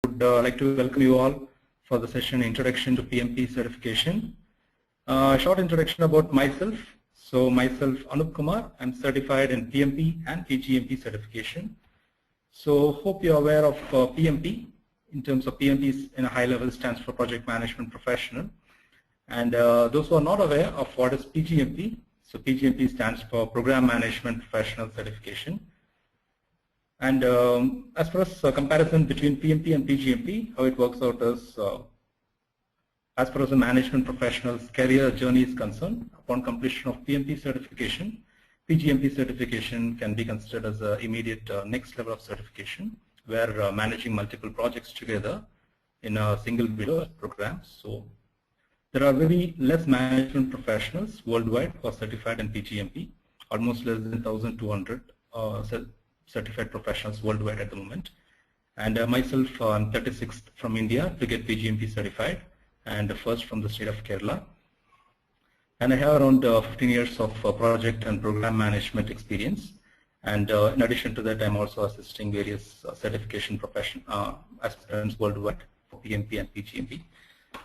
would like to welcome you all for the session Introduction to PMP Certification. A short introduction about myself. So myself, Anup Kumar, I'm certified in PMP and PGMP certification. So hope you're aware of PMP. In terms of PMP, in a high level stands for Project Management Professional. And those who are not aware of what is PGMP, so PGMP stands for Program Management Professional Certification. And as far as comparison between PMP and PGMP, how it works out is, as far as the management professional's career journey is concerned, upon completion of PMP certification, PGMP certification can be considered as an immediate next level of certification, where managing multiple projects together in a single video program. So there are very less management professionals worldwide who are certified in PGMP, almost less than 1,200 certified professionals worldwide at the moment. And myself, I'm 36th from India to get PGMP certified, and the first from the state of Kerala. And I have around 15 years of project and program management experience. And in addition to that, I'm also assisting various certification aspirants worldwide for PMP and PGMP.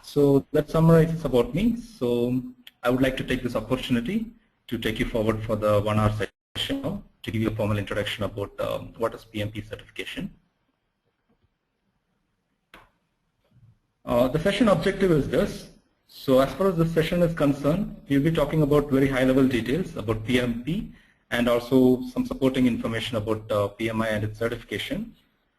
So that summarizes about me. So I would like to take this opportunity to take you forward for the 1 hour session now, to give you a formal introduction about what is PMP certification. The session objective is this. So as far as the session is concerned, we'll be talking about very high level details about PMP and also some supporting information about PMI and its certification.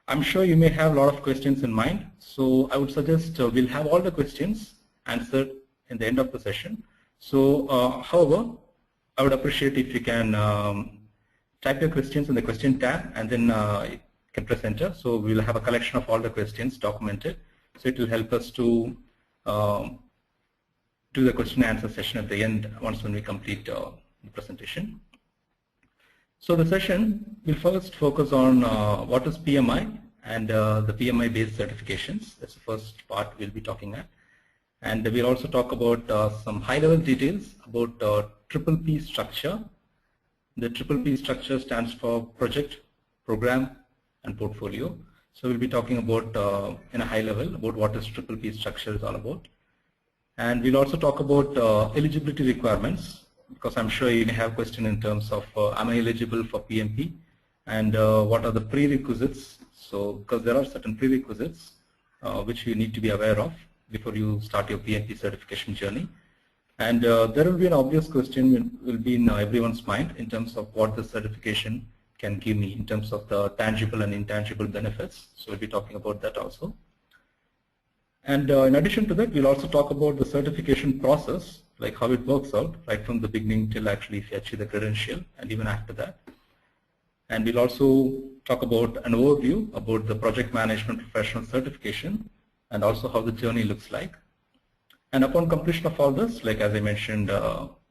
I'm sure you may have a lot of questions in mind, so I would suggest we'll have all the questions answered in the end of the session. So however, I would appreciate if you can type your questions in the question tab and then you can press enter. So we'll have a collection of all the questions documented. So it will help us to do the question and answer session at the end once when we complete the presentation. So the session will first focus on what is PMI and the PMI based certifications. That's the first part we'll be talking at. And we'll also talk about some high level details about triple P structure. The triple P structure stands for project, program, and portfolio. So we'll be talking about in a high level about what this triple P structure is all about. And we'll also talk about eligibility requirements, because I'm sure you may have a question in terms of am I eligible for PMP and what are the prerequisites. So because there are certain prerequisites which you need to be aware of before you start your PMP certification journey. And there will be an obvious question will be in everyone's mind in terms of what the certification can give me in terms of the tangible and intangible benefits. So we'll be talking about that also. And in addition to that, we'll also talk about the certification process, like how it works out right from the beginning till actually if you achieve the credential and even after that. And we'll also talk about an overview about the project management professional certification and also how the journey looks like. And upon completion of all this, like as I mentioned,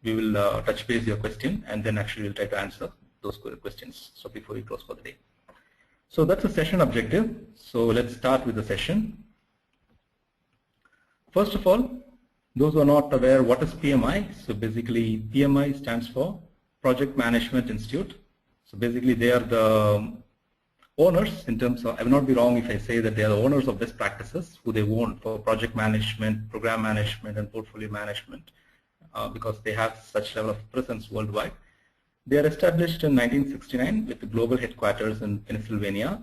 we will touch base your question and then actually we'll try to answer those questions. So before we close for the day. So that's the session objective. So let's start with the session. First of all, those who are not aware what is PMI, so basically PMI stands for Project Management Institute. So basically they are the owners in terms of, I will not be wrong if I say that they are the owners of best practices who they own for project management, program management and portfolio management because they have such level of presence worldwide. They are established in 1969 with the global headquarters in Pennsylvania.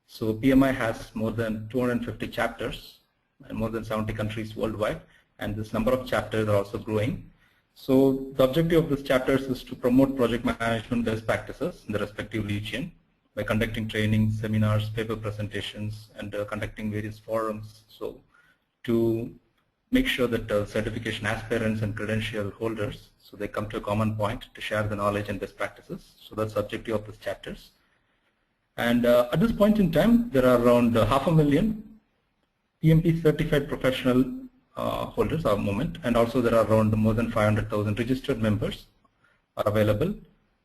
So PMI has more than 250 chapters and more than 70 countries worldwide, and this number of chapters are also growing. So the objective of these chapters is to promote project management best practices in the respective region by conducting training, seminars, paper presentations, and conducting various forums. So to make sure that certification aspirants and credential holders, so they come to a common point to share the knowledge and best practices. So that's the objective of these chapters. And at this point in time, there are around 500,000 PMP certified professional holders at the moment, and also there are around more than 500,000 registered members are available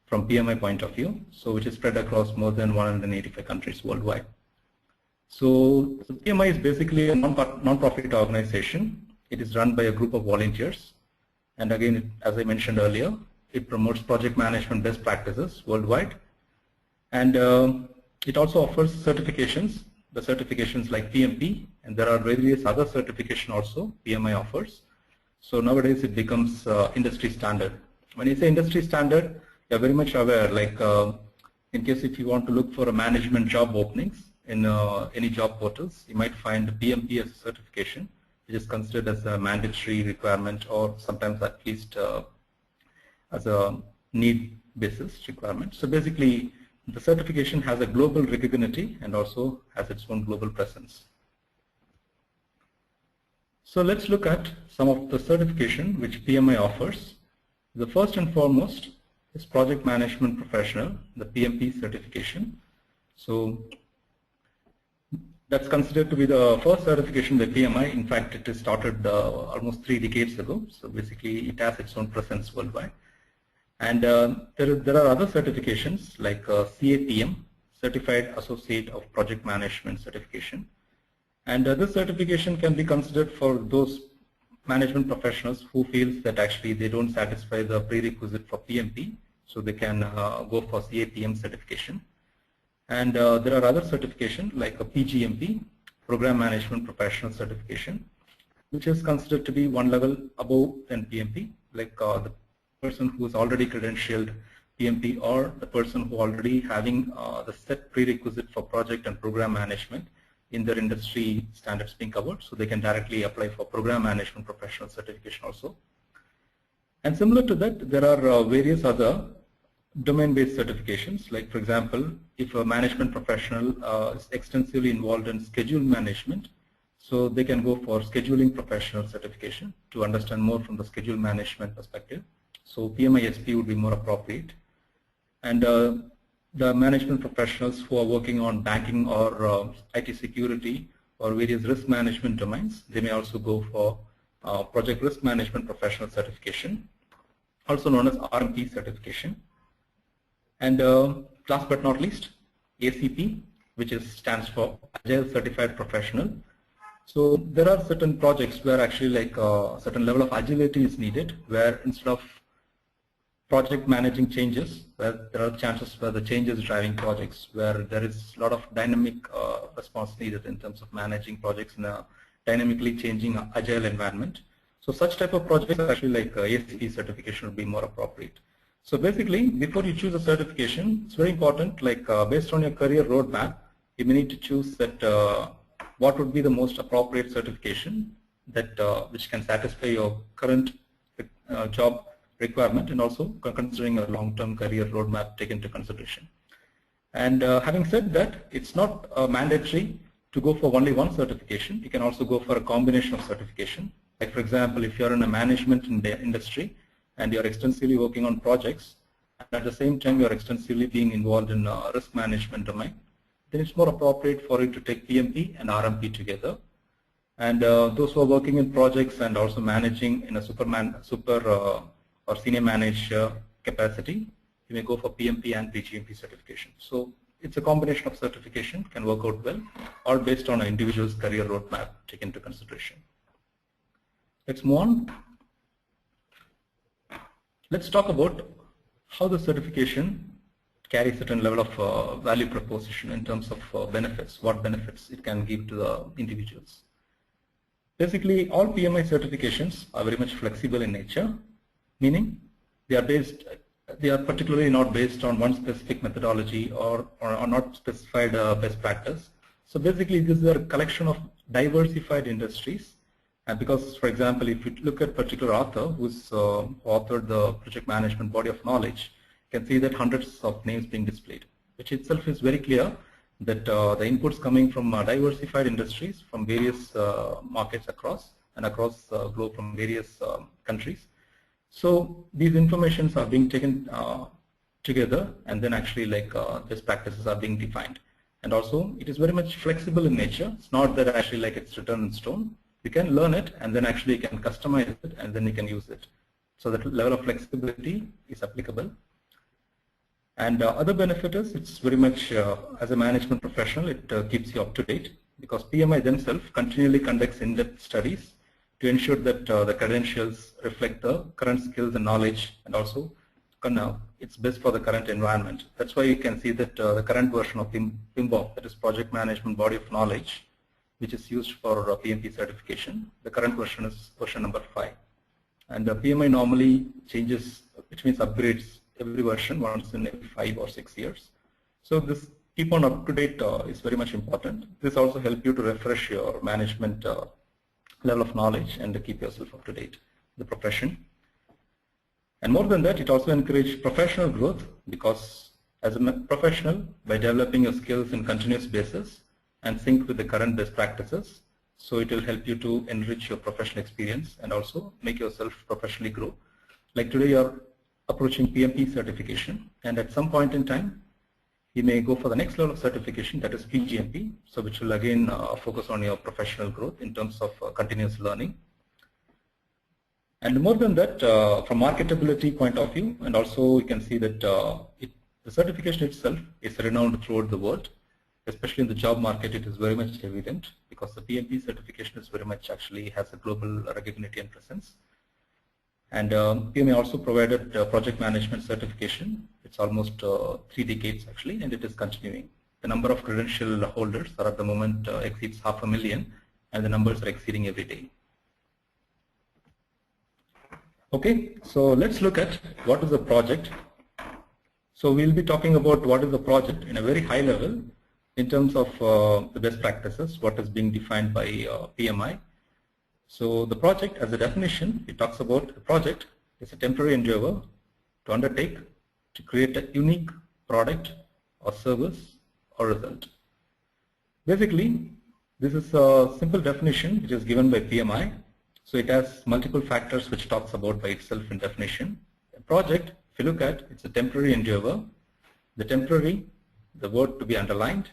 from PMI point of view, so which is spread across more than 185 countries worldwide. So PMI is basically a non-profit organization. It is run by a group of volunteers, and again, as I mentioned earlier, it promotes project management best practices worldwide, and it also offers certifications the certifications like PMP, and there are various other certification also PMI offers. So nowadays it becomes industry standard. When you say industry standard, you're very much aware, like in case if you want to look for a management job openings in any job portals, you might find PMP as a certification, which is considered as a mandatory requirement, or sometimes at least as a need basis requirement. So basically, the certification has a global recognizability and also has its own global presence. So let's look at some of the certification which PMI offers. The first and foremost is Project Management Professional, the PMP certification. So that's considered to be the first certification by PMI. In fact, it is started almost 3 decades ago. So basically, it has its own presence worldwide. And there are other certifications like CAPM, Certified Associate of Project Management Certification. And this certification can be considered for those management professionals who feels that actually they don't satisfy the prerequisite for PMP, so they can go for CAPM certification. And there are other certifications like a PGMP, Program Management Professional Certification, which is considered to be one level above than PMP, like the person who is already credentialed PMP, or the person who already having the set prerequisite for project and program management in their industry standards being covered, so they can directly apply for Program Management Professional Certification also. And similar to that, there are various other domain-based certifications, like for example, if a management professional is extensively involved in schedule management, so they can go for Scheduling Professional Certification to understand more from the schedule management perspective. So PMI-SP would be more appropriate. And the management professionals who are working on banking or IT security or various risk management domains, they may also go for Project Risk Management Professional Certification, also known as RMP certification. And last but not least, ACP, which stands for Agile Certified Professional. So there are certain projects where actually like a certain level of agility is needed, where instead of project managing changes, where there are chances where the change is driving projects, where there is a lot of dynamic response needed in terms of managing projects in a dynamically changing agile environment. So such type of projects actually like ACP certification would be more appropriate. So basically, before you choose a certification, it's very important, like based on your career roadmap, you may need to choose that what would be the most appropriate certification that which can satisfy your current job requirement, and also considering a long-term career roadmap taken into consideration. And having said that, it's not mandatory to go for only one certification. You can also go for a combination of certification. Like for example, if you're in a management industry and you're extensively working on projects, and at the same time you're extensively being involved in risk management domain, then it's more appropriate for you to take PMP and RMP together. And those who are working in projects and also managing in a super or senior manager capacity, you may go for PMP and PGMP certification. So it's a combination of certification, can work out well, or based on an individual's career roadmap taken into consideration. Let's move on. Let's talk about how the certification carries a certain level of value proposition in terms of benefits, what benefits it can give to the individuals. Basically, all PMI certifications are very much flexible in nature, meaning they are particularly not based on one specific methodology or not specified best practice. So basically, this is a collection of diversified industries. And because, for example, if you look at a particular author who's authored the project management body of knowledge, you can see that hundreds of names being displayed, which itself is very clear that the inputs coming from diversified industries from various markets across the globe from various countries. So these informations are being taken together, and then actually like best practices are being defined. And also it is very much flexible in nature. It's not that actually like it's written in stone. You can learn it and then actually you can customize it and then you can use it. So that level of flexibility is applicable. And other benefit is it's very much as a management professional, it keeps you up to date, because PMI themselves continually conducts in-depth studies to ensure that the credentials reflect the current skills and knowledge, and also it's best for the current environment. That's why you can see that the current version of PMBOK, that is Project Management Body of Knowledge, which is used for PMP certification. The current version is version number 5. And PMI normally changes, which means upgrades every version once in every 5 or 6 years. So this keep on up to date is very much important. This also helps you to refresh your management level of knowledge and to keep yourself up to date, the profession. And more than that, it also encourages professional growth, because as a professional, by developing your skills in continuous basis and sync with the current best practices, so it will help you to enrich your professional experience and also make yourself professionally grow. Like today you are approaching PMP certification, and at some point in time you may go for the next level of certification, that is PGMP, so which will again focus on your professional growth in terms of continuous learning. And more than that, from marketability point of view, and also you can see that the certification itself is renowned throughout the world, especially in the job market. It is very much evident because the PMP certification is very much actually has a global recognition and presence. And PMI also provided project management certification. It's almost 3 decades actually, and it is continuing. The number of credential holders are at the moment exceeds 500,000, and the numbers are exceeding every day. Okay, so let's look at what is the project. So we'll be talking about what is the project in a very high level in terms of the best practices, what is being defined by PMI. So the project, as a definition, it talks about a project is a temporary endeavor to undertake to create a unique product or service or result. Basically, this is a simple definition which is given by PMI. So it has multiple factors which talks about by itself in definition. A project, if you look at, it's a temporary endeavor. The temporary, the word to be underlined,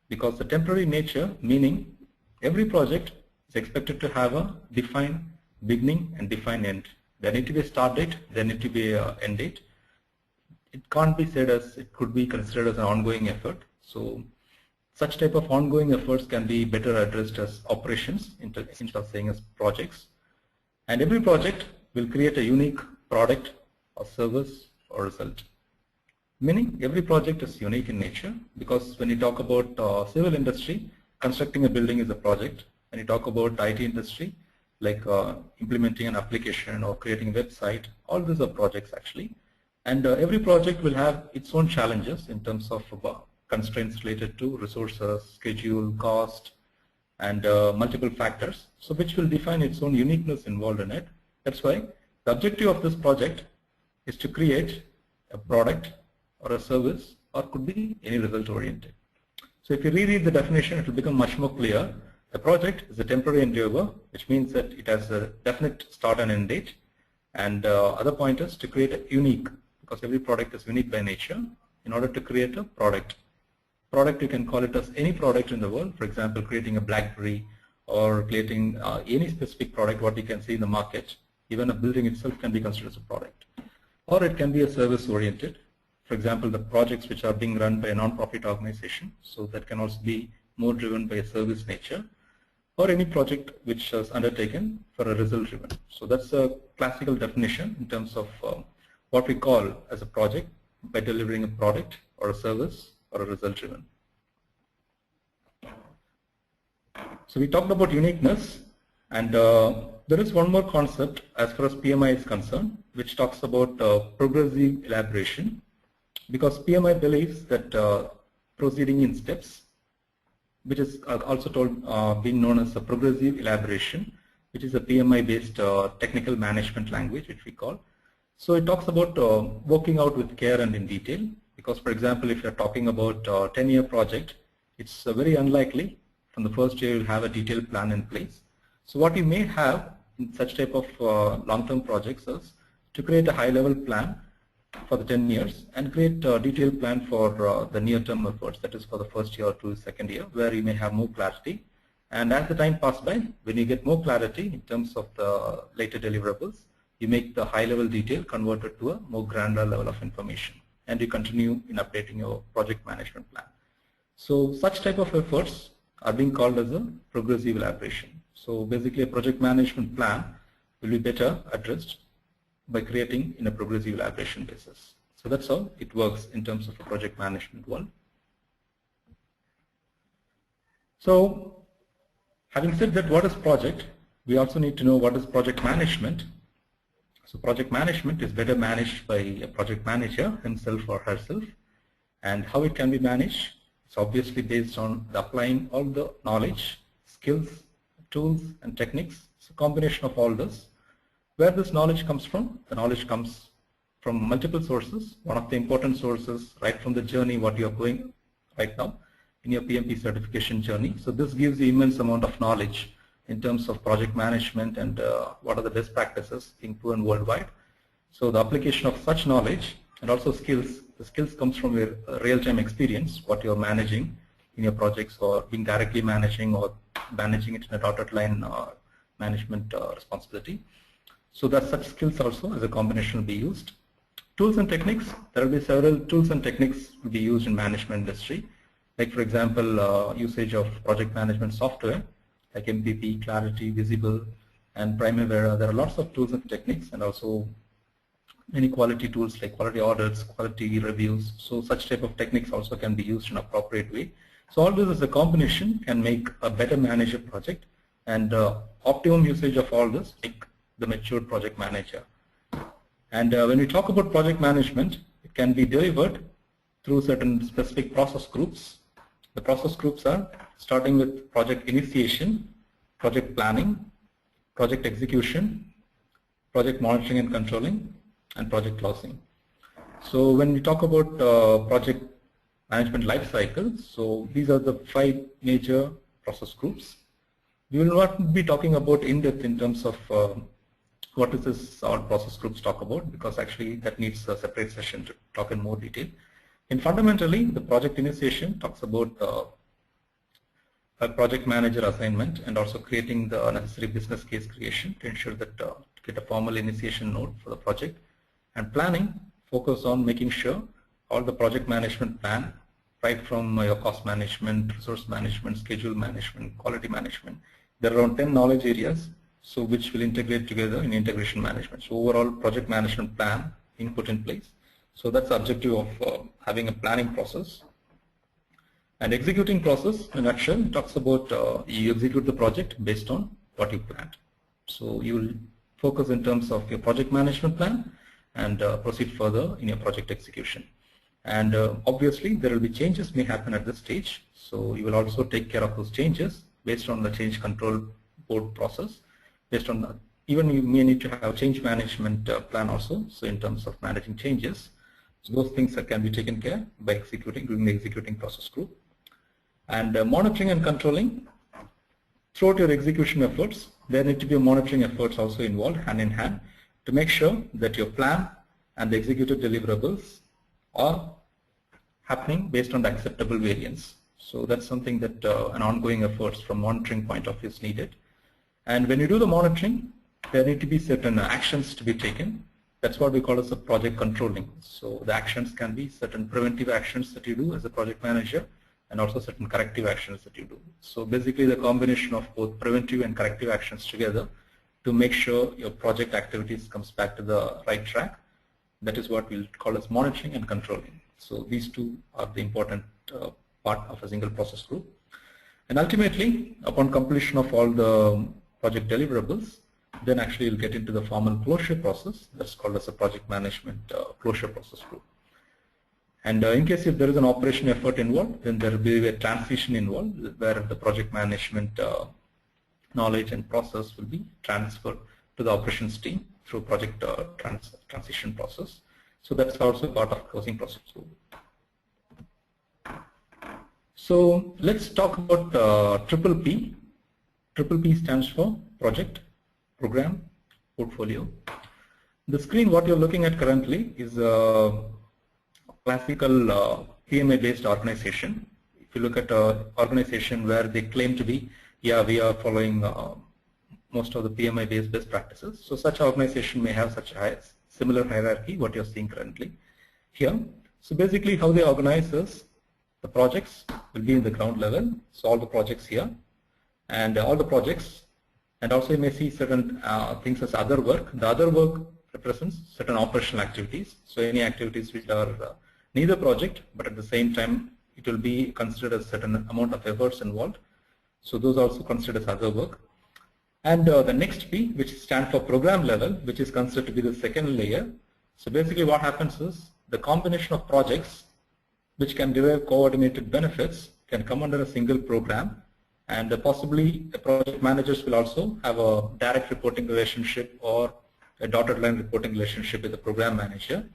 because the temporary nature, meaning every project is expected to have a defined beginning and defined end. There need to be a start date, there need to be an end date. It can't be said as, it could be considered as an ongoing effort. So such type of ongoing efforts can be better addressed as operations instead of saying as projects. And every project will create a unique product or service or result. Meaning every project is unique in nature, because when you talk about civil industry, constructing a building is a project. When you talk about IT industry, like implementing an application or creating a website, all these are projects actually. And every project will have its own challenges in terms of constraints related to resources, schedule, cost, and multiple factors, so which will define its own uniqueness involved in it. That's why the objective of this project is to create a product or a service, or could be any result oriented. So if you reread the definition, it will become much more clear. A project is a temporary endeavor, which means that it has a definite start and end date. And other point is to create a unique, because every product is unique by nature, in order to create a product. Product, you can call it as any product in the world. For example, creating a BlackBerry or creating any specific product what you can see in the market. Even a building itself can be considered as a product. Or it can be a service oriented. For example, the projects which are being run by a non-profit organization, so that can also be more driven by a service nature. Or any project which is undertaken for a result driven. So that's a classical definition in terms of what we call as a project by delivering a product or a service or a result driven. So we talked about uniqueness, and there is one more concept as far as PMI is concerned, which talks about progressive elaboration, because PMI believes that proceeding in steps, which is also told being known as a progressive elaboration, which is a PMI based technical management language which we call. So it talks about working out with care and in detail, because for example, if you're talking about a 10-year project, it's very unlikely from the first year you'll have a detailed plan in place. So what you may have in such type of long-term projects is to create a high-level plan for the 10 years and create a detailed plan for the near-term efforts, that is for the first year to second year, where you may have more clarity. And as the time passes by, when you get more clarity in terms of the later deliverables, you make the high-level detail converted to a more granular level of information, and you continue in updating your project management plan. So such type of efforts are being called as a progressive elaboration. So basically a project management plan will be better addressed by creating in a progressive elaboration basis. So that's how it works in terms of a project management world. So having said that, what is project? We also need to know what is project management. So project management is better managed by a project manager himself or herself. And how it can be managed? It's obviously based on applying all the knowledge, skills, tools, and techniques. It's a combination of all this. Where this knowledge comes from? The knowledge comes from multiple sources. One of the important sources right from the journey what you are going right now in your PMP certification journey. So this gives you immense amount of knowledge in terms of project management and what are the best practices being proven worldwide. So the application of such knowledge and also skills, the skills comes from your real-time experience, what you're managing in your projects or being directly managing or managing it in a dotted line management responsibility. So that such skills also as a combination will be used. Tools and techniques, there will be several tools and techniques will be used in management industry. Like for example, usage of project management software like MPP, Clarity, Visible, and Primavera. There are lots of tools and techniques, and also many quality tools like quality audits, quality reviews. So such type of techniques also can be used in an appropriate way. So all this as a combination can make a better manager project, and optimum usage of all this make the matured project manager. And when we talk about project management, it can be delivered through certain specific process groups. The process groups are starting with project initiation, project planning, project execution, project monitoring and controlling, and project closing. So when we talk about project management life cycle, so these are the 5 major process groups. We will not be talking about in depth in terms of what is this our process groups talk about, because actually that needs a separate session to talk in more detail. And fundamentally, the project initiation talks about a project manager assignment and also creating the necessary business case creation to ensure that to get a formal initiation note for the project. And planning focus on making sure all the project management plan, right from your cost management, resource management, schedule management, quality management. There are around 10 knowledge areas, so which will integrate together in integration management. So overall project management plan being put in place. So that's the objective of having a planning process. And executing process, in a nutshell, talks about you execute the project based on what you planned. So you will focus in terms of your project management plan and proceed further in your project execution. And obviously, there will be changes may happen at this stage. So you will also take care of those changes based on the change control board process. Based on that, even you may need to have a change management plan also. So in terms of managing changes, so those things that can be taken care by executing during the executing process group. And monitoring and controlling, throughout your execution efforts, there need to be monitoring efforts also involved hand in hand to make sure that your plan and the executed deliverables are happening based on the acceptable variance. So that's something that an ongoing efforts from monitoring point of view is needed. And when you do the monitoring, there need to be certain actions to be taken. That's what we call as a project controlling. So the actions can be certain preventive actions that you do as a project manager and also certain corrective actions that you do. So basically the combination of both preventive and corrective actions together to make sure your project activities comes back to the right track. That is what we'll call as monitoring and controlling. So these two are the important part of a single process group. And ultimately, upon completion of all the project deliverables, then actually you'll get into the formal closure process that's called as a project management closure process group. And in case if there is an operation effort involved, then there will be a transition involved where the project management knowledge and process will be transferred to the operations team through project transition process. So that's also part of closing process group. So let's talk about triple P. Triple P stands for project, program, portfolio. The screen what you're looking at currently is a classical PMI based organization. If you look at an organization where they claim to be, yeah, we are following most of the PMI based best practices. So such organization may have such a similar hierarchy what you're seeing currently here. So basically how they organize is the projects will be in the ground level. So all the projects here and all the projects, and also you may see certain things as other work. The other work represents certain operational activities. So any activities which are neither project, but at the same time it will be considered as certain amount of efforts involved. So those are also considered as other work. And the next P, which stands for program level, which is considered to be the second layer. So basically what happens is the combination of projects which can derive coordinated benefits can come under a single program, and possibly the project managers will also have a direct reporting relationship or a dotted line reporting relationship with the program manager.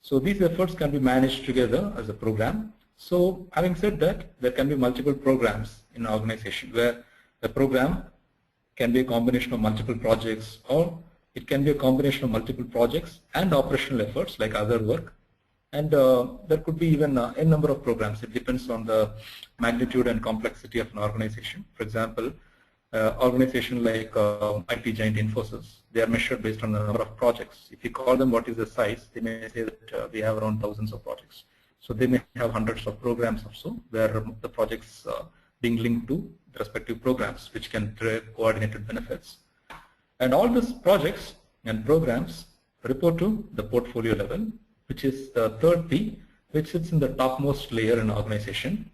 So these efforts can be managed together as a program. So having said that, there can be multiple programs in an organization where the program can be a combination of multiple projects, or it can be a combination of multiple projects and operational efforts like other work. And there could be even a number of programs. It depends on the magnitude and complexity of an organization. For example, organization like IT giant Infosys, they are measured based on the number of projects. If you call them what is the size, they may say that they have around thousands of projects. So they may have hundreds of programs also, where the projects being linked to the respective programs, which can drive coordinated benefits. And all these projects and programs report to the portfolio level, which is the third P, which sits in the topmost layer in an organization.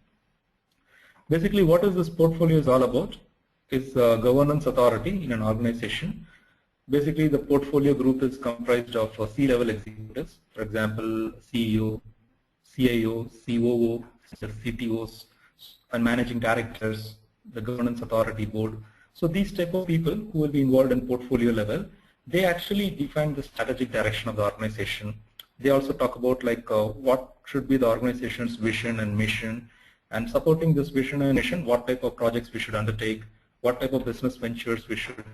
Basically, what is this portfolio is all about is governance authority in an organization. Basically, the portfolio group is comprised of C-level executives, for example, CEO, CIO, COO, CTOs, and managing directors, the governance authority board. So these type of people who will be involved in portfolio level, they actually define the strategic direction of the organization. They also talk about like what should be the organization's vision and mission, and supporting this vision and mission, what type of projects we should undertake, what type of business ventures we should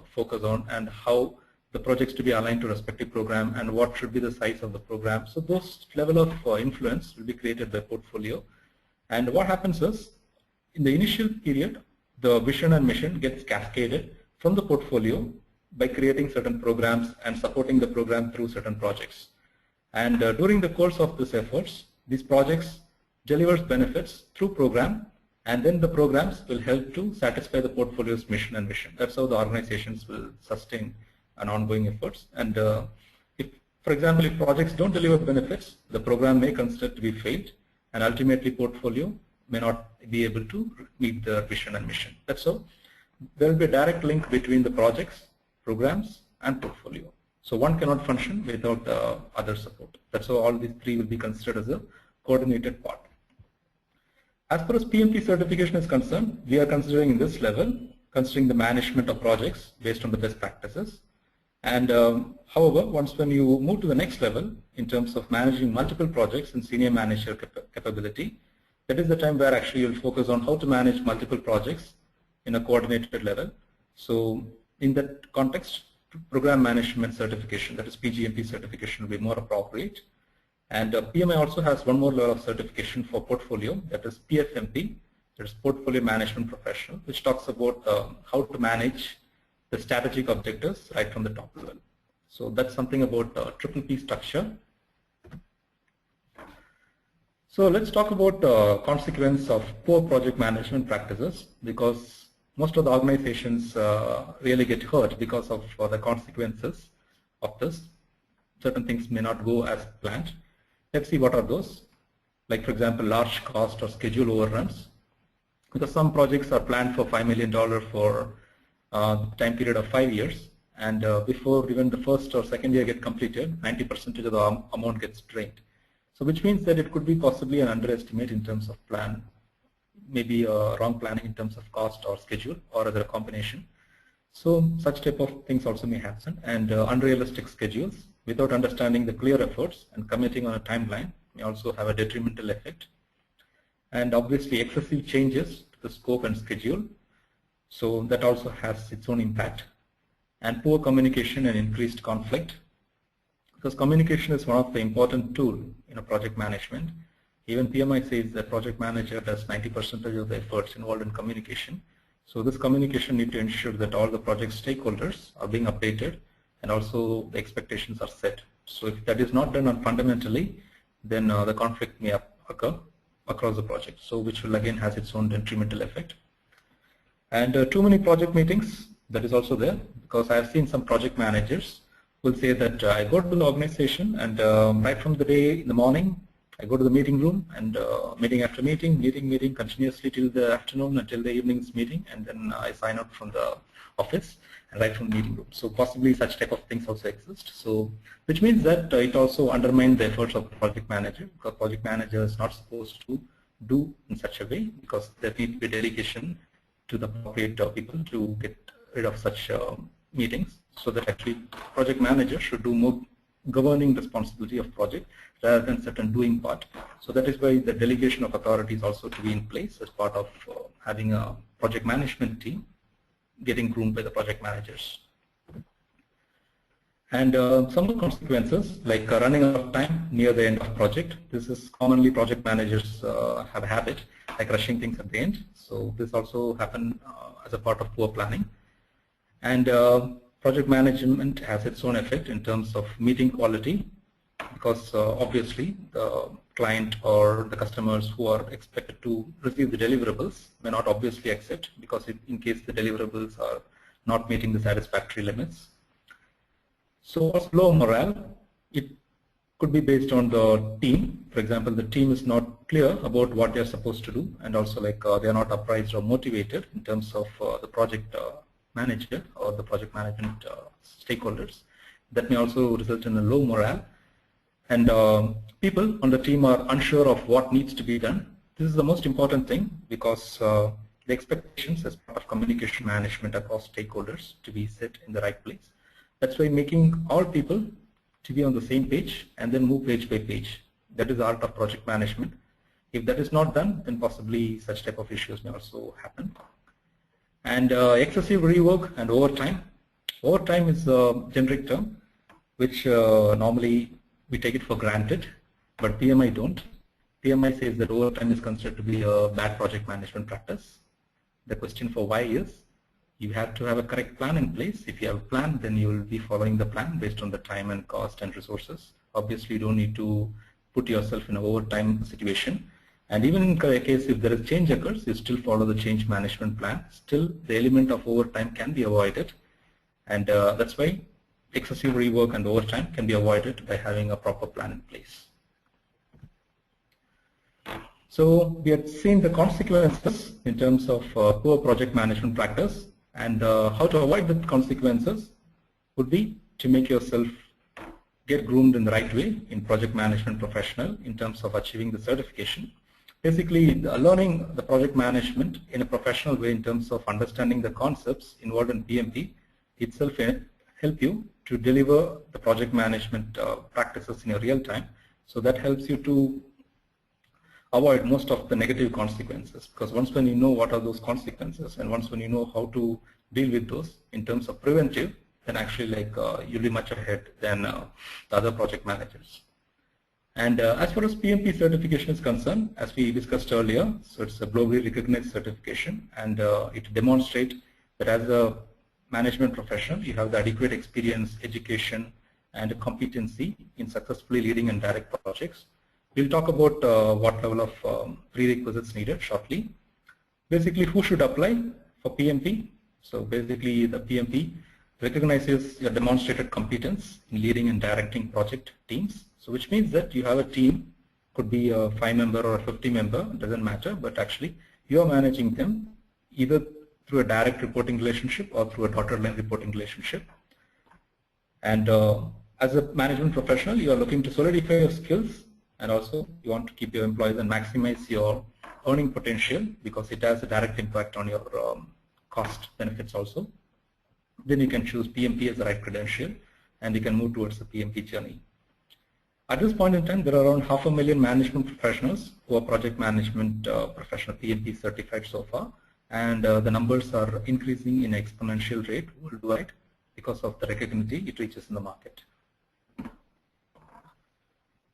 focus on, and how the projects to be aligned to respective program, and what should be the size of the program. So those level of influence will be created by portfolio. And what happens is, in the initial period, the vision and mission gets cascaded from the portfolio by creating certain programs and supporting the program through certain projects. And during the course of these efforts, these projects delivers benefits through program, and then the programs will help to satisfy the portfolio's mission and vision. That's how the organizations will sustain an ongoing efforts. And if, for example, if projects don't deliver benefits, the program may consider to be failed, and ultimately portfolio may not be able to meet the vision and mission. That's how there will be a direct link between the projects, programs, and portfolio. So one cannot function without other support. That's how all these three will be considered as a coordinated part. As far as PMP certification is concerned, we are considering in this level, considering the management of projects based on the best practices. And however, when you move to the next level in terms of managing multiple projects and senior manager capability, that is the time where actually you'll focus on how to manage multiple projects in a coordinated level. So in that context, program management certification, that is PGMP certification, will be more appropriate. And PMI also has one more level of certification for portfolio, that is PFMP, that is Portfolio Management Professional, which talks about how to manage the strategic objectives right from the top level. So that's something about triple P structure. So let's talk about consequence of poor project management practices, because most of the organizations really get hurt because of the consequences of this. Certain things may not go as planned. Let's see what are those. Like for example, large cost or schedule overruns. Because some projects are planned for $5 million for time period of 5 years, and before even the first or second year get completed, 90% of the amount gets drained. So which means that it could be possibly an underestimate in terms of plan, maybe wrong planning in terms of cost or schedule, or other combination. So such type of things also may happen, and unrealistic schedules without understanding the clear efforts and committing on a timeline may also have a detrimental effect. And obviously excessive changes to the scope and schedule, so that also has its own impact. And poor communication and increased conflict, because communication is one of the important tools in a project management. Even PMI says that project manager does 90% of the efforts involved in communication. So this communication need to ensure that all the project stakeholders are being updated, and also the expectations are set. So if that is not done fundamentally, then the conflict may occur across the project, so which will again has its own detrimental effect. And too many project meetings, that is also there, because I have seen some project managers will say that I go to the organization and right from the day in the morning, I go to the meeting room and meeting after meeting, meeting continuously till the afternoon until the evening's meeting, and then I sign out from the office and right from the meeting room. So possibly such type of things also exist. So which means that it also undermines the efforts of the project manager, because project manager is not supposed to do in such a way, because there needs to be delegation to the appropriate people to get rid of such meetings, so that actually project manager should do more governing responsibility of project rather than certain doing part. So that is why the delegation of authorities also to be in place as part of having a project management team getting groomed by the project managers. And some of the consequences, like running out of time near the end of project. This is commonly project managers have a habit, like rushing things at the end. So this also happen as a part of poor planning. And project management has its own effect in terms of meeting quality, because obviously the client or the customers who are expected to receive the deliverables may not obviously accept, because in case the deliverables are not meeting the satisfactory limits. So what's low morale? It could be based on the team. For example, the team is not clear about what they're supposed to do, and also like they're not apprised or motivated in terms of the project manager or the project management stakeholders. That may also result in a low morale. And people on the team are unsure of what needs to be done. This is the most important thing, because the expectations as part of communication management across stakeholders to be set in the right place. That's why making all people to be on the same page and then move page by page. That is the art of project management. If that is not done, then possibly such type of issues may also happen. And excessive rework and overtime. Overtime is a generic term, which normally we take it for granted, but PMI don't. PMI says that overtime is considered to be a bad project management practice. The question for why is, you have to have a correct plan in place. If you have a plan, then you will be following the plan based on the time and cost and resources. Obviously, you don't need to put yourself in an overtime situation. And even in case if there is change occurs, you still follow the change management plan. Still, the element of overtime can be avoided. And that's why excessive rework and overtime can be avoided by having a proper plan in place. So we have seen the consequences in terms of poor project management practice, and how to avoid the consequences would be to make yourself get groomed in the right way in project management professional in terms of achieving the certification. Basically, learning the project management in a professional way in terms of understanding the concepts involved in PMP itself help you to deliver the project management practices in a real time. So that helps you to avoid most of the negative consequences, because once when you know what are those consequences, and once when you know how to deal with those in terms of preventive, then actually like you'll be much ahead than the other project managers. And as far as PMP certification is concerned, as we discussed earlier, so it's a globally recognized certification, and it demonstrates that as a management professional, you have the adequate experience, education, and competency in successfully leading and direct projects. We'll talk about what level of prerequisites needed shortly. Basically, who should apply for PMP? So basically, the PMP recognizes your demonstrated competence in leading and directing project teams. So which means that you have a team, could be a 5-member or a 50-member, doesn't matter, but actually you are managing them either through a direct reporting relationship or through a dotted line reporting relationship. And as a management professional, you are looking to solidify your skills, and also you want to keep your employees and maximize your earning potential, because it has a direct impact on your cost benefits also. Then you can choose PMP as the right credential, and you can move towards the PMP journey. At this point in time, there are around 500,000 management professionals who are project management professional PMP certified so far, and the numbers are increasing in an exponential rate worldwide because of the recognition it reaches in the market.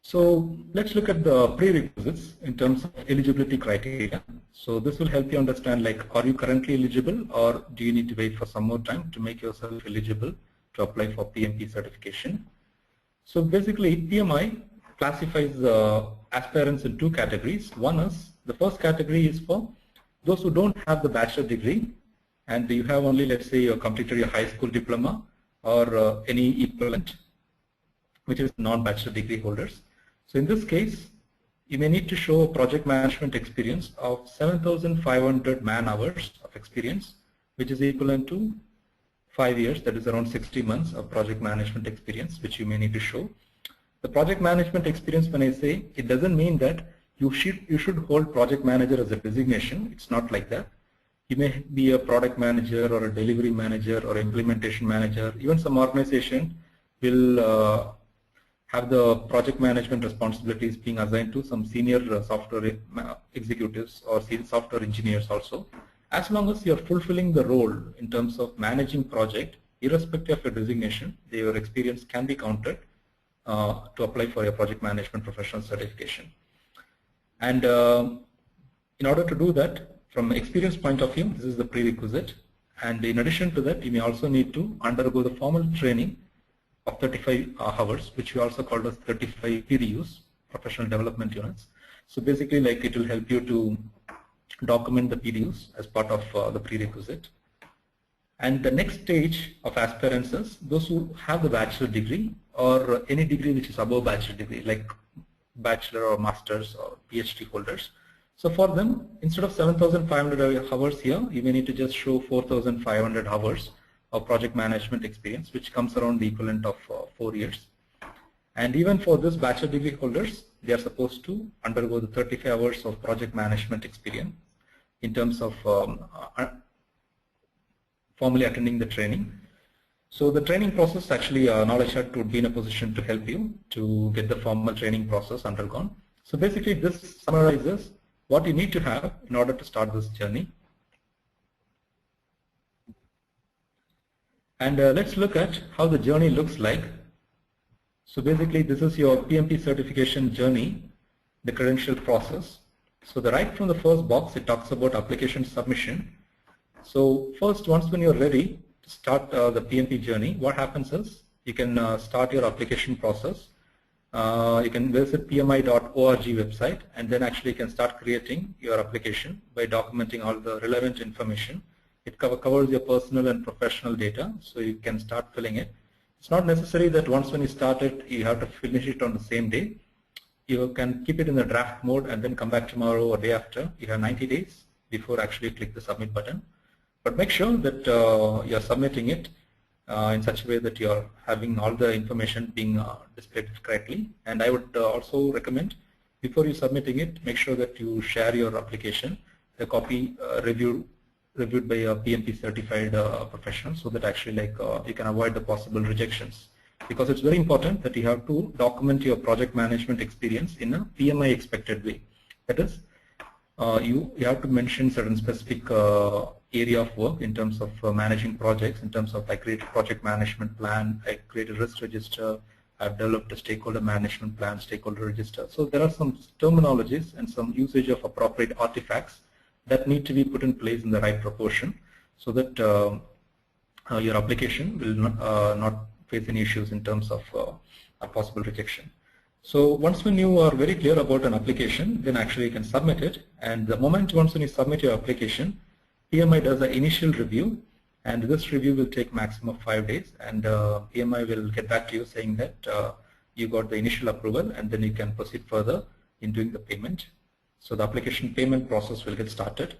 So let's look at the prerequisites in terms of eligibility criteria. So this will help you understand, like, are you currently eligible, or do you need to wait for some more time to make yourself eligible to apply for PMP certification? So basically, PMI classifies aspirants in 2 categories. One is, the first category is for those who don't have the bachelor degree, and you have only, let's say, you completed your high school diploma, or any equivalent, which is non-bachelor degree holders. So in this case, you may need to show a project management experience of 7,500 man-hours of experience, which is equivalent to 5 years, that is around 60 months of project management experience, which you may need to show. The project management experience, when I say, it doesn't mean that you should hold project manager as a designation. It's not like that. You may be a product manager or a delivery manager or implementation manager. Even some organization will have the project management responsibilities being assigned to some senior software executives or software engineers also. As long as you're fulfilling the role in terms of managing project, irrespective of your designation, your experience can be counted to apply for your project management professional certification. And in order to do that, from experience point of view, this is the prerequisite. And in addition to that, you may also need to undergo the formal training of 35 hours, which we also called as 35 PDUs, professional development units. So basically, like, it will help you to document the PDUs as part of the prerequisite. And the next stage of aspirants is those who have the bachelor degree or any degree which is above bachelor degree, like bachelor or master's or PhD holders. So for them, instead of 7,500 hours here, you may need to just show 4,500 hours of project management experience, which comes around the equivalent of 4 years. And even for this bachelor degree holders, they are supposed to undergo the 35 hours of project management experience in terms of formally attending the training. So the training process, actually, Knowledge Hut would be in a position to help you to get the formal training process undergone. So basically, this summarizes what you need to have in order to start this journey. And let's look at how the journey looks like. So basically, this is your PMP certification journey, the credential process. So right from the first box, it talks about application submission. So first, once when you're ready to start the PMP journey, what happens is you can start your application process. You can visit pmi.org website, and then actually you can start creating your application by documenting all the relevant information. It covers your personal and professional data, so you can start filling it. It's not necessary that once when you start it, you have to finish it on the same day. You can keep it in the draft mode and then come back tomorrow or day after. You have 90 days before actually click the submit button. But make sure that you're submitting it in such a way that you're having all the information being displayed correctly. And I would also recommend, before you submitting it, make sure that you share your application, the copy reviewed by a PMP certified professional, so that actually you can avoid the possible rejections. Because it's very important that you have to document your project management experience in a PMI expected way. That is, you have to mention certain specific area of work in terms of managing projects, in terms of I create a project management plan, I create a risk register, I've developed a stakeholder management plan, stakeholder register. So there are some terminologies and some usage of appropriate artifacts that need to be put in place in the right proportion, so that your application will not face any issues in terms of a possible rejection. So once when you are very clear about an application, then actually you can submit it. And the moment once when you submit your application, PMI does an initial review, and this review will take maximum of 5 days. And PMI will get back to you saying that you got the initial approval, and then you can proceed further in doing the payment. So the application payment process will get started.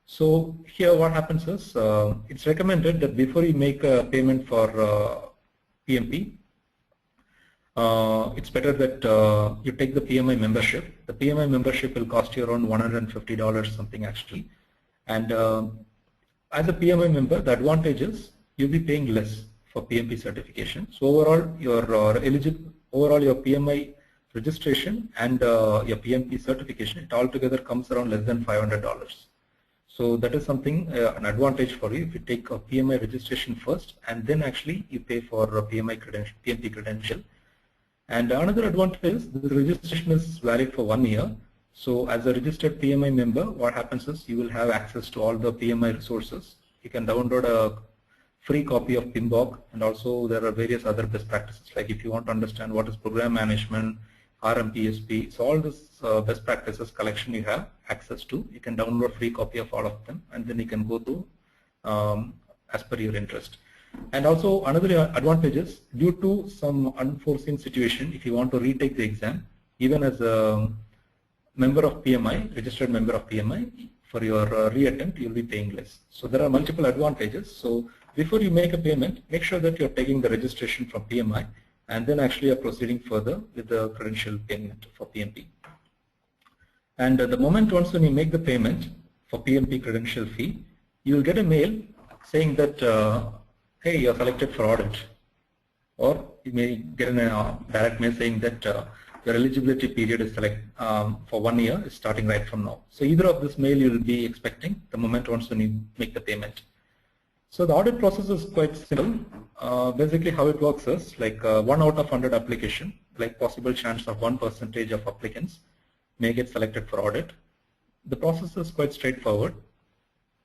So here what happens is, it's recommended that before you make a payment for PMP, it's better that you take the PMI membership. The PMI membership will cost you around $150 something actually. And as a PMI member, the advantage is you'll be paying less for PMP certification. So overall, your your PMI registration and your PMP certification, it altogether comes around less than $500. So that is something, an advantage for you if you take a PMI registration first and then actually you pay for a PMP credential. And another advantage is the registration is valid for 1 year. So as a registered PMI member, what happens is you will have access to all the PMI resources. You can download a free copy of PMBOK, and also there are various other best practices, like if you want to understand what is program management, RMPSP, so all this best practices collection you have access to. You can download a free copy of all of them, and then you can go through as per your interest. And also another advantage is, due to some unforeseen situation, if you want to retake the exam, even as a member of PMI, registered member of PMI, for your reattempt, you'll be paying less. So there are multiple advantages. So before you make a payment, make sure that you're taking the registration from PMI, and then actually you're proceeding further with the credential payment for PMP. And the moment once when you make the payment for PMP credential fee, you will get a mail saying that, hey, you're selected for audit. Or you may get a direct mail saying that your eligibility period is for 1 year is starting right from now. So either of this mail you will be expecting the moment once when you make the payment. So the audit process is quite simple. Basically how it works is like 1 out of 100 application, like possible chance of 1% of applicants may get selected for audit. The process is quite straightforward.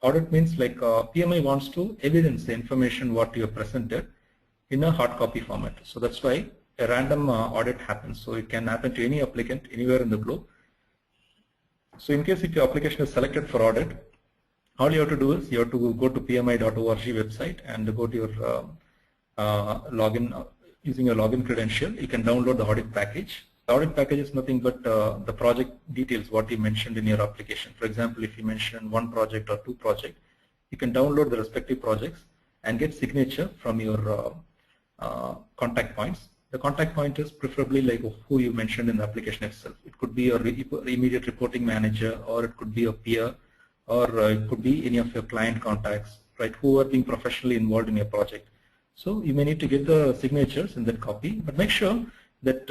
Audit means like PMI wants to evidence the information what you have presented in a hard copy format. So that's why a random audit happens. So it can happen to any applicant anywhere in the globe. So in case if your application is selected for audit, all you have to do is you have to go to pmi.org website and go to your login using your login credential. You can download the audit package. The audit package is nothing but the project details what you mentioned in your application. For example, if you mention 1 project or 2 projects, you can download the respective projects and get signature from your contact points. The contact point is preferably like who you mentioned in the application itself. It could be your immediate reporting manager, or it could be a peer, or it could be any of your client contacts, right, who are being professionally involved in your project. So you may need to get the signatures in that copy, but make sure that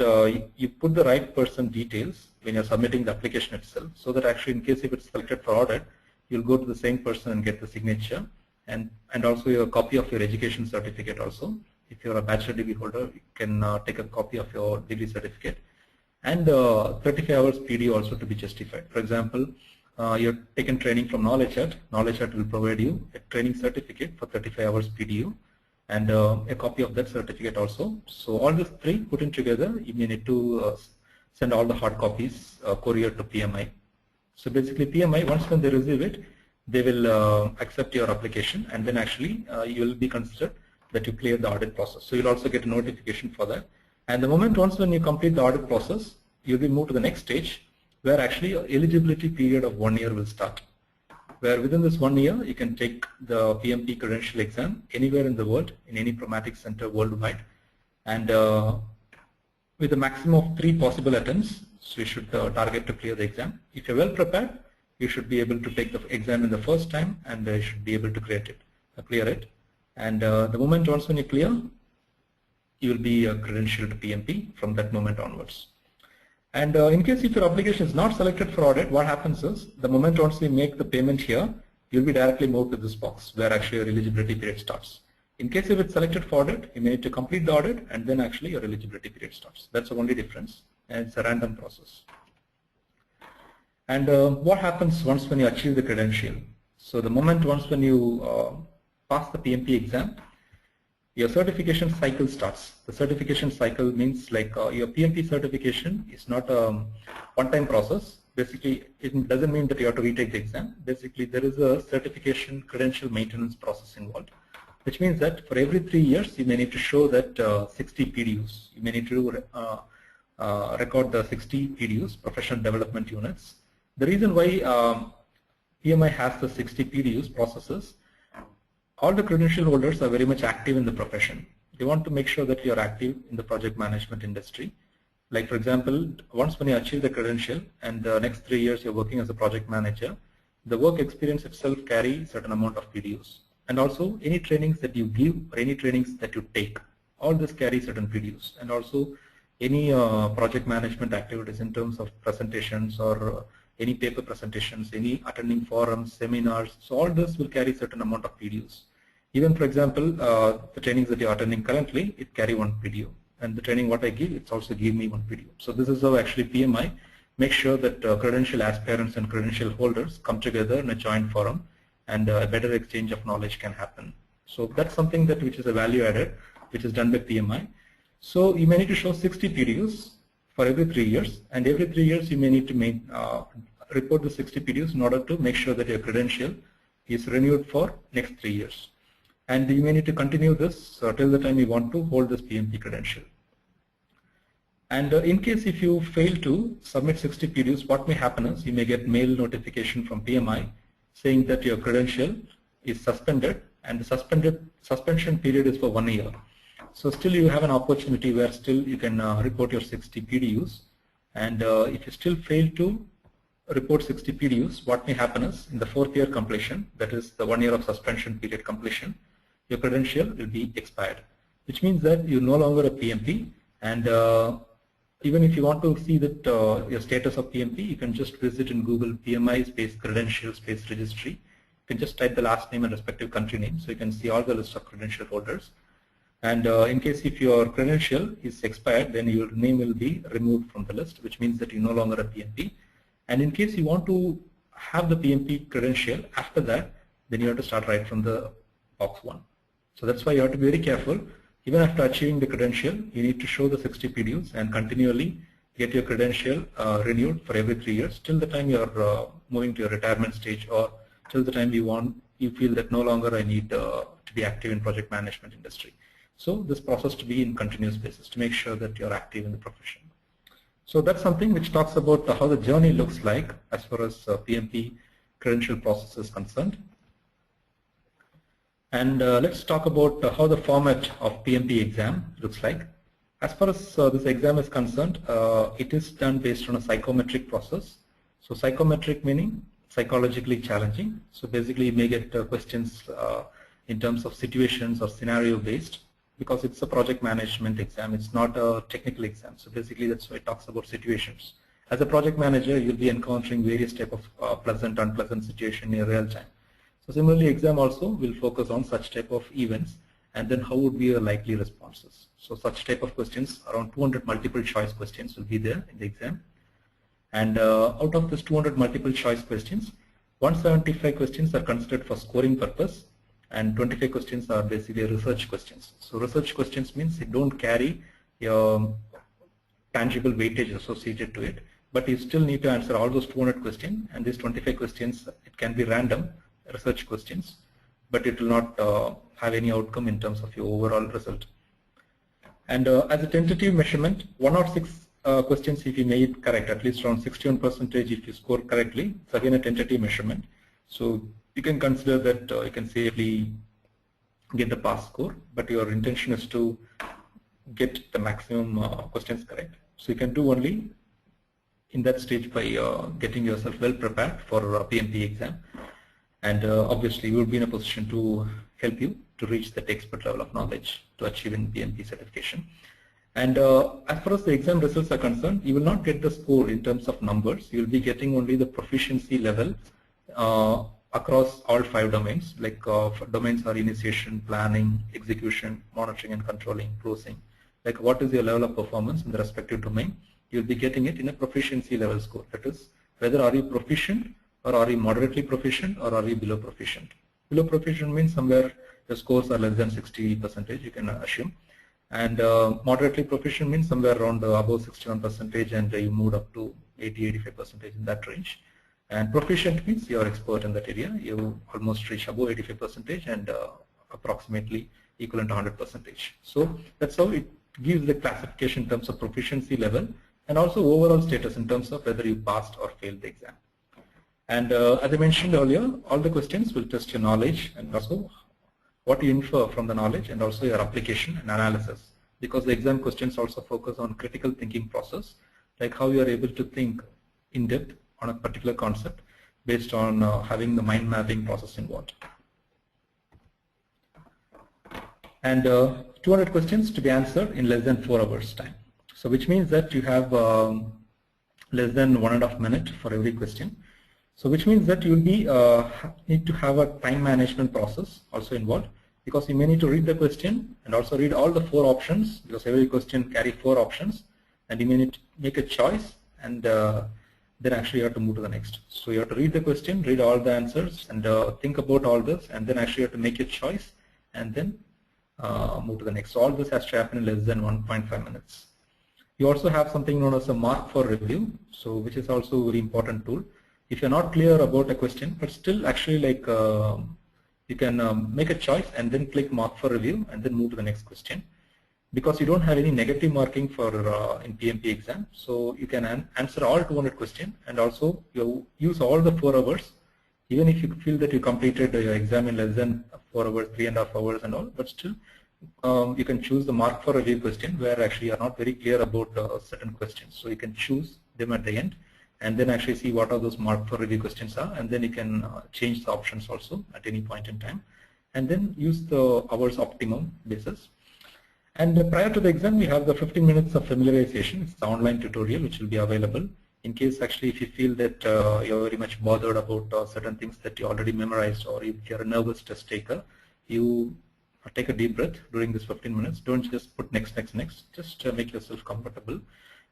you put the right person details when you're submitting the application itself, so that actually in case if it's selected for audit, you'll go to the same person and get the signature, and also your copy of your education certificate also. If you're a bachelor degree holder, you can take a copy of your degree certificate, and 35 hours PD also to be justified. For example, you're taken training from Knowledge Hut. Knowledge Hut will provide you a training certificate for 35 hours PDU, and a copy of that certificate also. So all these 3 put in together, you may need to send all the hard copies courier to PMI. So basically PMI, once when they receive it, they will accept your application, and then actually you will be considered that you clear the audit process. So you'll also get a notification for that. And the moment once when you complete the audit process, you'll be moved to the next stage, where actually your eligibility period of 1 year will start. Where within this 1 year, you can take the PMP credential exam anywhere in the world, in any Promatic center worldwide, and with a maximum of 3 possible attempts. So you should target to clear the exam. If you're well prepared, you should be able to take the exam in the first time, and you should be able to clear it. And the moment once when you clear, you will be credentialed to PMP from that moment onwards. And in case if your application is not selected for audit, what happens is the moment once you make the payment here, you'll be directly moved to this box where actually your eligibility period starts. In case if it's selected for audit, you may need to complete the audit, and then actually your eligibility period starts. That's the only difference, and it's a random process. And what happens once when you achieve the credential? So the moment once when you pass the PMP exam, your certification cycle starts. The certification cycle means like your PMP certification is not a one-time process. Basically, it doesn't mean that you have to retake the exam. Basically, there is a certification credential maintenance process involved, which means that for every 3 years, you may need to show that 60 PDUs. You may need to record the 60 PDUs, professional development units. The reason why PMI has the 60 PDUs processes, all the credential holders are very much active in the profession. They want to make sure that you are active in the project management industry. Like for example, once when you achieve the credential and the next 3 years you're working as a project manager, the work experience itself carries certain amount of PDUs. And also any trainings that you give or any trainings that you take, all this carry certain PDUs. And also any project management activities in terms of presentations or any paper presentations, any attending forums, seminars, so all this will carry certain amount of PDUs. Even for example, the trainings that you're attending currently, it carry 1 PDU. And the training what I give, it's also give me 1 PDU. So this is how actually PMI makes sure that credential aspirants and credential holders come together in a joint forum, and a better exchange of knowledge can happen. So that's something that which is a value added, which is done by PMI. So you may need to show 60 PDUs for every 3 years, and every 3 years you may need to report the 60 PDUs in order to make sure that your credential is renewed for next 3 years. And you may need to continue this till the time you want to hold this PMP credential. And in case if you fail to submit 60 PDUs, what may happen is you may get mail notification from PMI saying that your credential is suspended, and the suspension period is for 1 year. So still you have an opportunity where still you can report your 60 PDUs, and if you still fail to report 60 PDUs, what may happen is in the 4th year completion, that is the 1 year of suspension period completion, your credential will be expired, which means that you're no longer a PMP. And even if you want to see that your status of PMP, you can just visit in Google PMI space credential space registry. You can just type the last name and respective country name, so you can see all the list of credential holders. And in case if your credential is expired, then your name will be removed from the list, which means that you're no longer a PMP. And in case you want to have the PMP credential after that, then you have to start right from the box 1. So that's why you have to be very careful. Even after achieving the credential, you need to show the 60 PDUs and continually get your credential renewed for every 3 years till the time you are moving to your retirement stage, or till the time you feel that no longer I need to be active in project management industry. So this process to be in continuous basis to make sure that you're active in the profession. So that's something which talks about how the journey looks like as far as PMP credential process is concerned. And let's talk about how the format of PMP exam looks like. As far as this exam is concerned, it is done based on a psychometric process. So psychometric meaning psychologically challenging. So basically you may get questions in terms of situations or scenario based, because it's a project management exam, it's not a technical exam. So basically that's why it talks about situations. As a project manager, you'll be encountering various type of pleasant, unpleasant situation in real time. So similarly, exam also will focus on such type of events, and then how would be your likely responses. So such type of questions, around 200 multiple choice questions will be there in the exam. And out of this 200 multiple choice questions, 175 questions are considered for scoring purpose, and 25 questions are basically research questions. So research questions means they don't carry your tangible weightage associated to it, but you still need to answer all those 200 questions, and these 25 questions, it can be random research questions, but it will not have any outcome in terms of your overall result. And as a tentative measurement, 1 or 6 questions if you made correct, at least around 61% if you score correctly, it's again a tentative measurement. So you can consider that you can safely get the pass score, but your intention is to get the maximum questions correct. So you can do only in that stage by getting yourself well prepared for PMP exam. And obviously you will be in a position to help you to reach that expert level of knowledge to achieve in PMP certification. And as far as the exam results are concerned, you will not get the score in terms of numbers. You will be getting only the proficiency level across all 5 domains. Like domains are initiation, planning, execution, monitoring and controlling, closing. Like what is your level of performance in the respective domain? You will be getting it in a proficiency level score. That is, whether are you proficient, or are you moderately proficient, or are you below proficient? Below proficient means somewhere the scores are less than 60%, you can assume. And moderately proficient means somewhere around above 61%, and you moved up to 80-85% in that range. And proficient means you are expert in that area. You almost reach above 85% and approximately equivalent to 100%. So that's how it gives the classification in terms of proficiency level, and also overall status in terms of whether you passed or failed the exam. And as I mentioned earlier, all the questions will test your knowledge and also what you infer from the knowledge, and also your application and analysis, because the exam questions also focus on critical thinking process, like how you are able to think in depth on a particular concept based on having the mind mapping process involved. And 200 questions to be answered in less than 4 hours time. So which means that you have less than 1.5 minutes for every question. So which means that you will be need to have a time management process also involved, because you may need to read the question and also read all the 4 options, because every question carry 4 options, and you may need to make a choice, and then actually you have to move to the next. So you have to read the question, read all the answers, and think about all this, and then actually you have to make your choice, and then move to the next. So all this has to happen in less than 1.5 minutes. You also have something known as a mark for review, so which is also a very important tool. If you're not clear about a question, but still actually like you can make a choice and then click mark for review and then move to the next question. Because you don't have any negative marking for in PMP exam, so you can answer all 200 questions and also you use all the 4 hours, even if you feel that you completed your exam in less than 4 hours, 3.5 hours and all, but still you can choose the mark for review question where actually you are not very clear about certain questions. So you can choose them at the end and then actually see what are those mark for review questions are, and then you can change the options also at any point in time and then use the hours optimum basis. And prior to the exam, we have the 15 minutes of familiarization. It's the online tutorial which will be available. In case actually if you feel that you're very much bothered about certain things that you already memorized, or if you're a nervous test taker, you take a deep breath during this 15 minutes. Don't just put next. Just make yourself comfortable.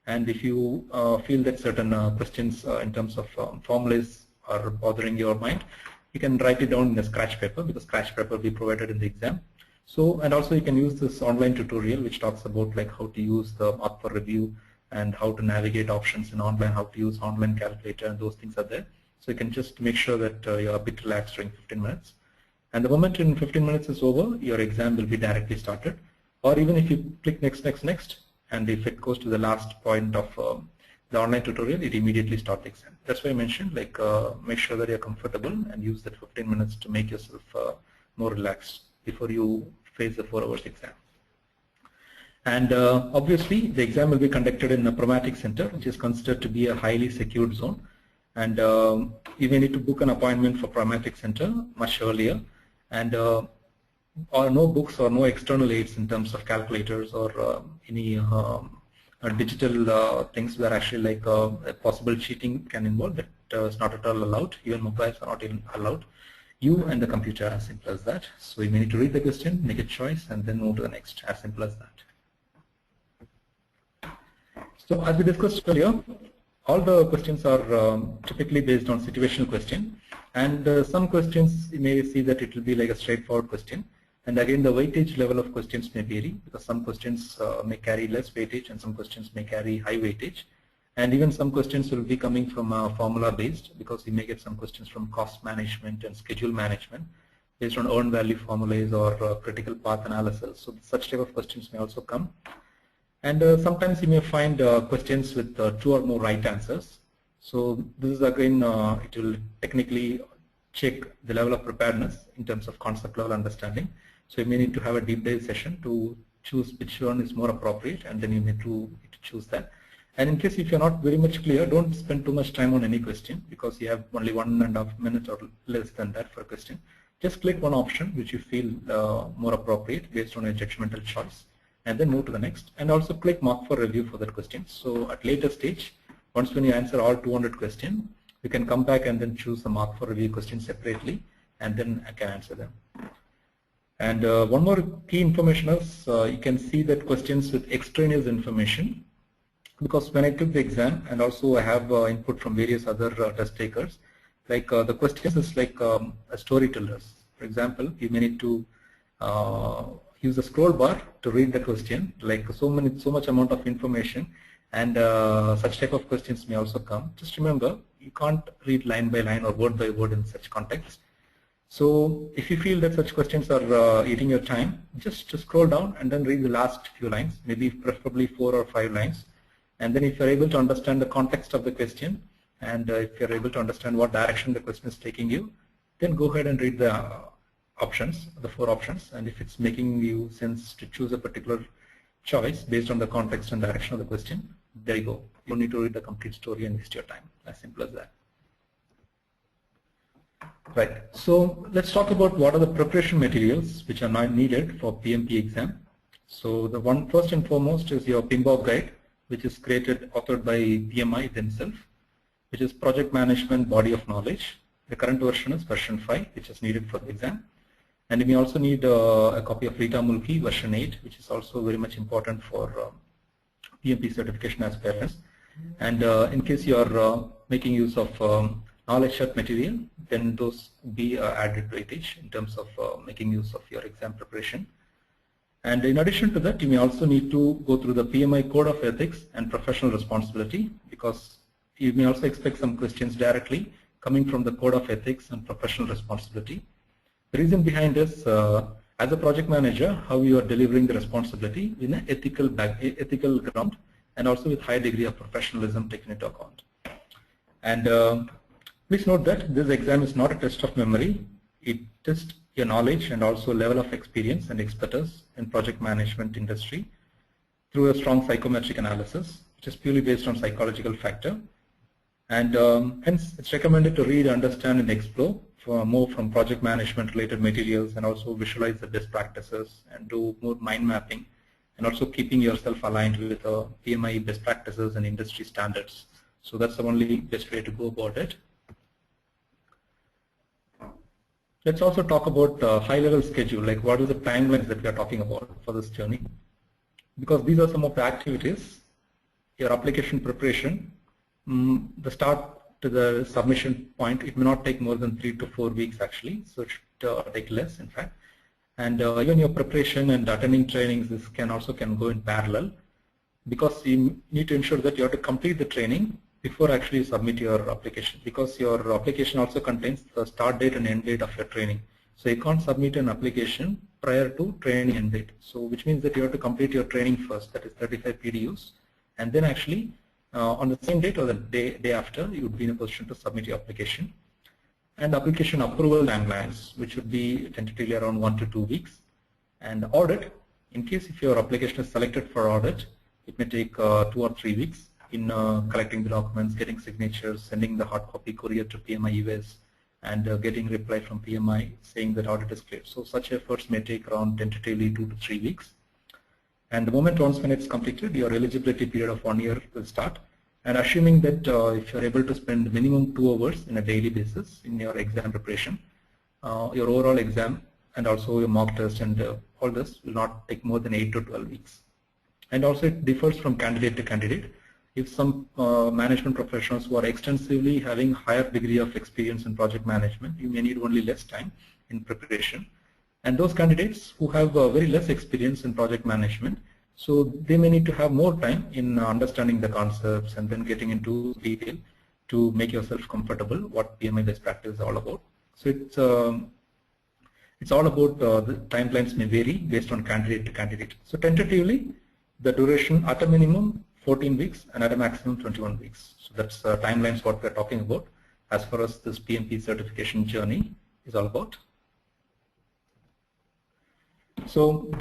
And if you feel that certain questions in terms of formulas are bothering your mind, you can write it down in a scratch paper, because scratch paper will be provided in the exam. So, and also you can use this online tutorial which talks about like how to use the mark for review and how to navigate options in online, how to use online calculator, and those things are there. So you can just make sure that you're a bit relaxed during 15 minutes. And the moment in 15 minutes is over, your exam will be directly started. Or even if you click next, and if it goes to the last point of the online tutorial, it immediately starts the exam. That's why I mentioned like make sure that you're comfortable and use that 15 minutes to make yourself more relaxed before you face the 4 hours exam. And obviously the exam will be conducted in a Promatic Center, which is considered to be a highly secured zone. And you may need to book an appointment for Promatic Center much earlier. And or no books or no external aids in terms of calculators or any digital things that actually like possible cheating can involve. That is not at all allowed. Even mobiles are not even allowed. You and the computer, as simple as that. So you may need to read the question, make a choice, and then move to the next, as simple as that. So as we discussed earlier, all the questions are typically based on situational question, and some questions you may see that it will be like a straightforward question, and again the weightage level of questions may vary, because some questions may carry less weightage and some questions may carry high weightage. And even some questions will be coming from formula based, because you may get some questions from cost management and schedule management based on earned value formulas or critical path analysis. So such type of questions may also come. And sometimes you may find questions with 2 or more right answers. So this is again, it will technically check the level of preparedness in terms of concept level understanding. So you may need to have a deep dive session to choose which one is more appropriate, and then you need to choose that. And in case if you're not very much clear, don't spend too much time on any question, because you have only 1.5 minutes or less than that for a question. Just click one option which you feel more appropriate based on a judgmental choice, and then move to the next. And also click mark for review for that question. So at later stage, once when you answer all 200 questions, you can come back and then choose the mark for review question separately, and then I can answer them. And one more key information is you can see that questions with extraneous information, because when I took the exam, and also I have input from various other test takers, like the questions is like a storytellers. For example, you may need to use the scroll bar to read the question, like so much amount of information, and such type of questions may also come. Just remember, you can't read line by line or word by word in such context. So if you feel that such questions are eating your time, just scroll down and then read the last few lines, maybe preferably 4 or 5 lines. And then if you're able to understand the context of the question, and if you're able to understand what direction the question is taking you, then go ahead and read the options, the 4 options. And if it's making you sense to choose a particular choice based on the context and direction of the question, there you go. You don't need to read the complete story and waste your time. As simple as that. Right. So let's talk about what are the preparation materials which are not needed for PMP exam. So the one first and foremost is your PMBOK guide, which is authored by PMI themselves, which is Project Management Body of Knowledge. The current version is version 5, which is needed for the exam. And you may also need a copy of Rita Mulkey version 8, which is also very much important for PMP certification aspirants. And in case you are making use of knowledge shot material, then those be added weightage in terms of making use of your exam preparation. And in addition to that, you may also need to go through the PMI Code of Ethics and Professional Responsibility, because you may also expect some questions directly coming from the Code of Ethics and Professional Responsibility. The reason behind this, as a project manager, how you are delivering the responsibility in an ethical ground, and also with high degree of professionalism taken into account. And please note that this exam is not a test of memory. It tests your knowledge and also level of experience and expertise in project management industry through a strong psychometric analysis, which is purely based on psychological factor. And hence, it's recommended to read, understand, and explore for more from project management related materials, and also visualize the best practices and do more mind mapping, and also keeping yourself aligned with PMI best practices and industry standards. So that's the only best way to go about it. Let's also talk about high-level schedule, like what are the timelines that we are talking about for this journey. Because these are some of the activities, your application preparation, the start to the submission point, it may not take more than 3 to 4 weeks actually, so it should take less in fact. And even your preparation and attending trainings, this can go in parallel, because you need to ensure that you have to complete the training before actually you submit your application, because your application also contains the start date and end date of your training. So you can't submit an application prior to training end date. So which means that you have to complete your training first, that is 35 PDUs, and then actually on the same date or the day after, you would be in a position to submit your application. And application approval timelines, which would be tentatively around 1 to 2 weeks. And audit, in case if your application is selected for audit, it may take 2 or 3 weeks in collecting the documents, getting signatures, sending the hard copy courier to PMI US, and getting reply from PMI saying that audit is clear. So such efforts may take around tentatively 2 to 3 weeks. And the moment once when it's completed, your eligibility period of 1 year will start. And assuming that if you're able to spend minimum 2 hours in a daily basis in your exam preparation, your overall exam and also your mock test and all this will not take more than 8 to 12 weeks. And also it differs from candidate to candidate. If some management professionals who are extensively having higher degree of experience in project management, you may need only less time in preparation. And those candidates who have very less experience in project management, so they may need to have more time in understanding the concepts and then getting into detail to make yourself comfortable what PMI best practice is all about. So it's all about the timelines may vary based on candidate to candidate. So tentatively, the duration at a minimum 14 weeks and at a maximum 21 weeks. So that's timelines what we're talking about as far as this PMP certification journey is all about. So